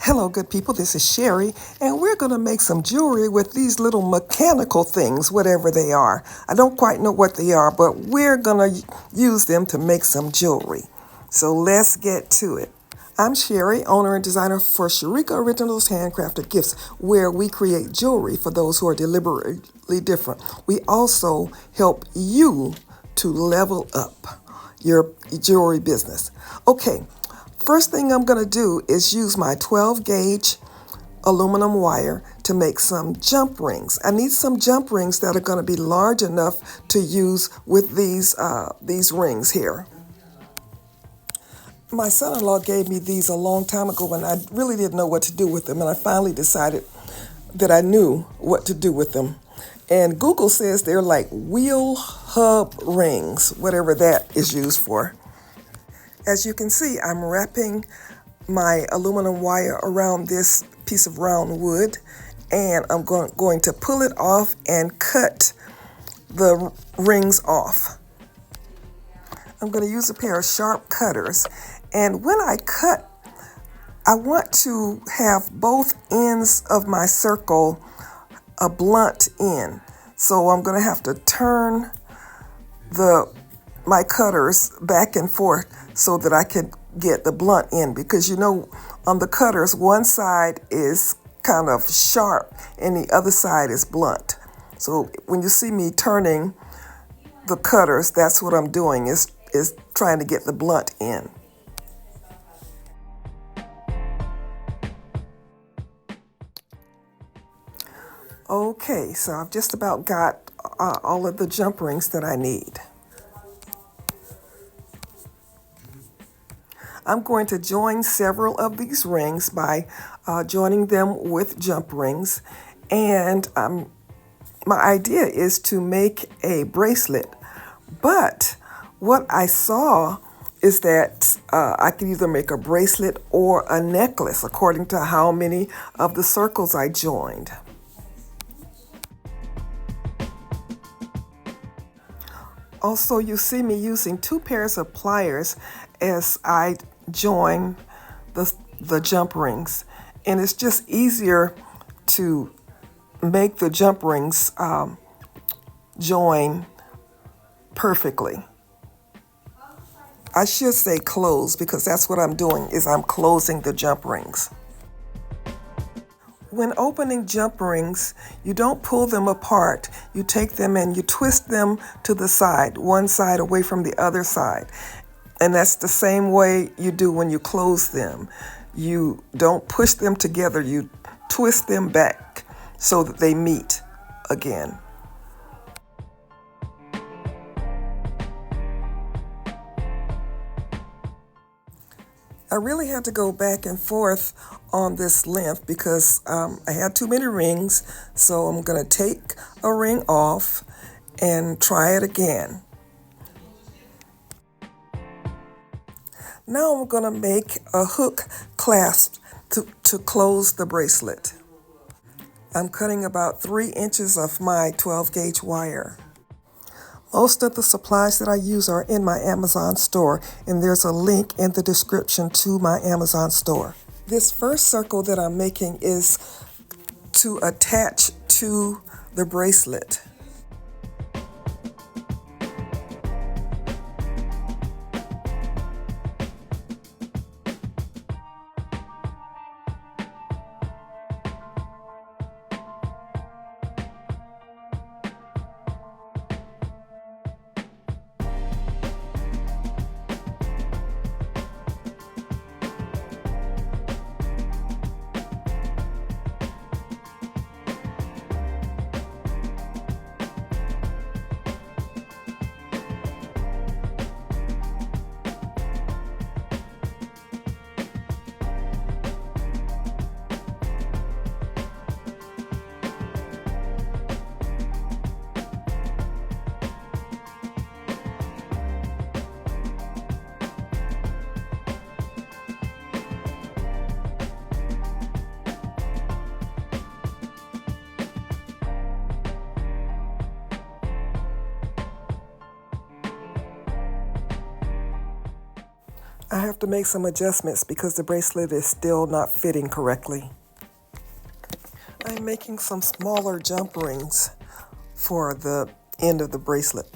Hello, good people. This is Sherry, and we're going to make some jewelry with these little mechanical things, whatever they are. I don't quite know what they are, but we're going to use them to make some jewelry. So let's get to it. I'm Sherry, owner and designer for Sharika Originals Handcrafted Gifts, where we create jewelry for those who are deliberately different. We also help you to level up your jewelry business. Okay. First thing I'm going to do is use my 12 gauge aluminum wire to make some jump rings. I need some jump rings that are going to be large enough to use with these rings here. My son-in-law gave me these a long time ago when I really didn't know what to do with them, and I finally decided that I knew what to do with them. And Google says they're like wheel hub rings, whatever that is used for. As you can see, I'm wrapping my aluminum wire around this piece of round wood, and I'm going to pull it off and cut the rings off. I'm going to use a pair of sharp cutters, and when I cut, I want to have both ends of my circle a blunt end. So I'm going to have to turn my cutters back and forth so that I can get the blunt end, because you know on the cutters one side is kind of sharp and the other side is blunt. So when you see me turning the cutters, that's what I'm doing, is trying to get the blunt end. Okay, so I've just about got all of the jump rings that I need. I'm going to join several of these rings by joining them with jump rings. And my idea is to make a bracelet. But what I saw is that I could either make a bracelet or a necklace according to how many of the circles I joined. Also, you see me using 2 pairs of pliers as I join the jump rings, and it's just easier to make the jump rings join perfectly. I should say close, because that's what I'm doing, is I'm closing the jump rings. When opening jump rings, you don't pull them apart. You take them and you twist them to the side, one side away from the other side. And that's the same way you do when you close them. You don't push them together, you twist them back so that they meet again. I really had to go back and forth on this length because I had too many rings, so I'm going to take a ring off and try it again. Now I'm going to make a hook clasp to close the bracelet. I'm cutting about 3 inches of my 12 gauge wire. Most of the supplies that I use are in my Amazon store, and there's a link in the description to my Amazon store. This first circle that I'm making is to attach to the bracelet. I have to make some adjustments because the bracelet is still not fitting correctly. I'm making some smaller jump rings for the end of the bracelet.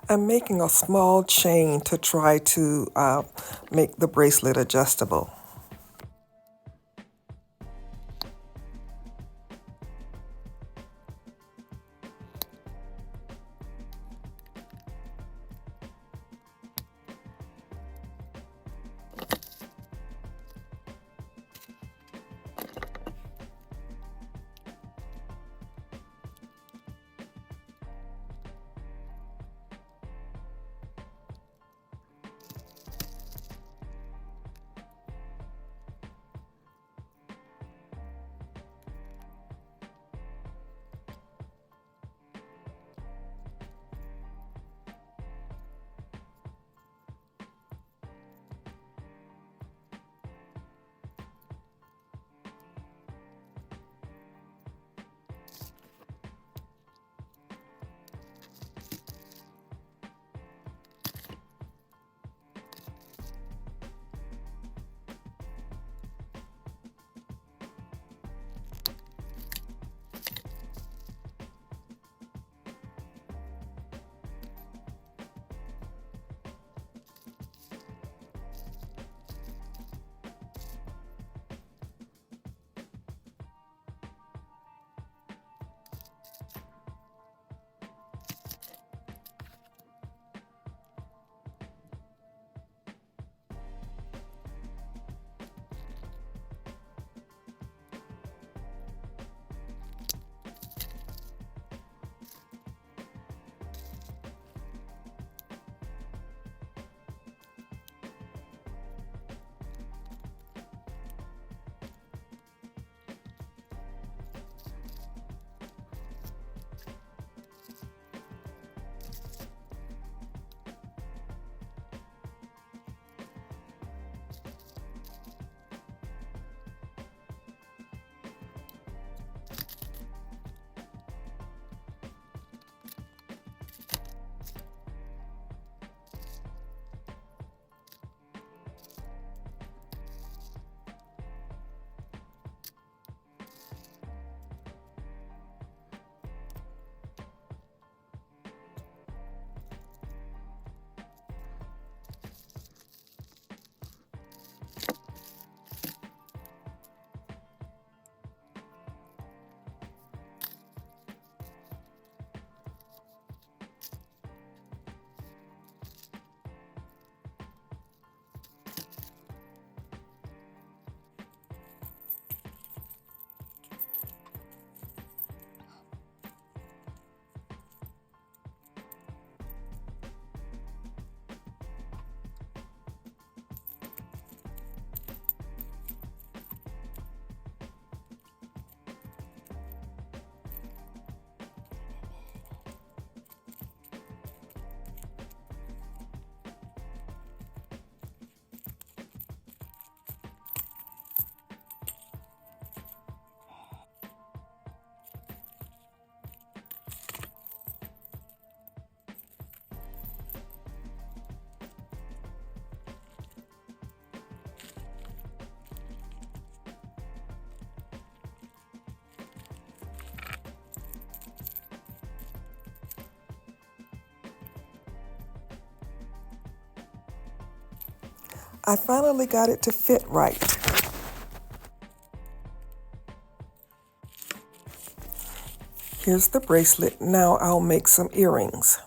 I'm making a small chain to try to make the bracelet adjustable. I finally got it to fit right. Here's the bracelet. Now I'll make some earrings.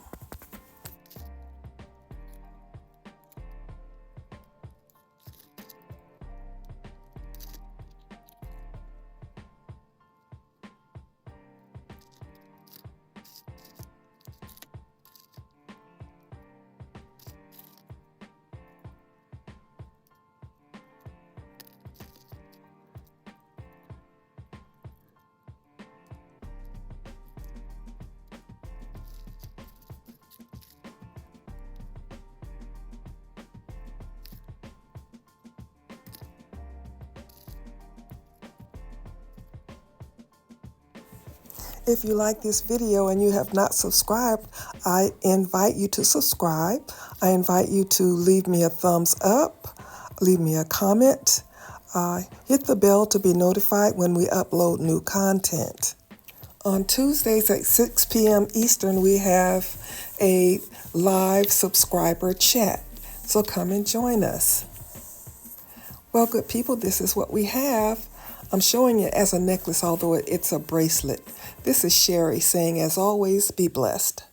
If you like this video and you have not subscribed, I invite you to subscribe. I invite you to leave me a thumbs up, leave me a comment, hit the bell to be notified when we upload new content. On Tuesdays at 6 p.m. Eastern, we have a live subscriber chat. So come and join us. Well, good people, this is what we have. I'm showing it as a necklace, although it's a bracelet. This is Sherry saying, as always, be blessed.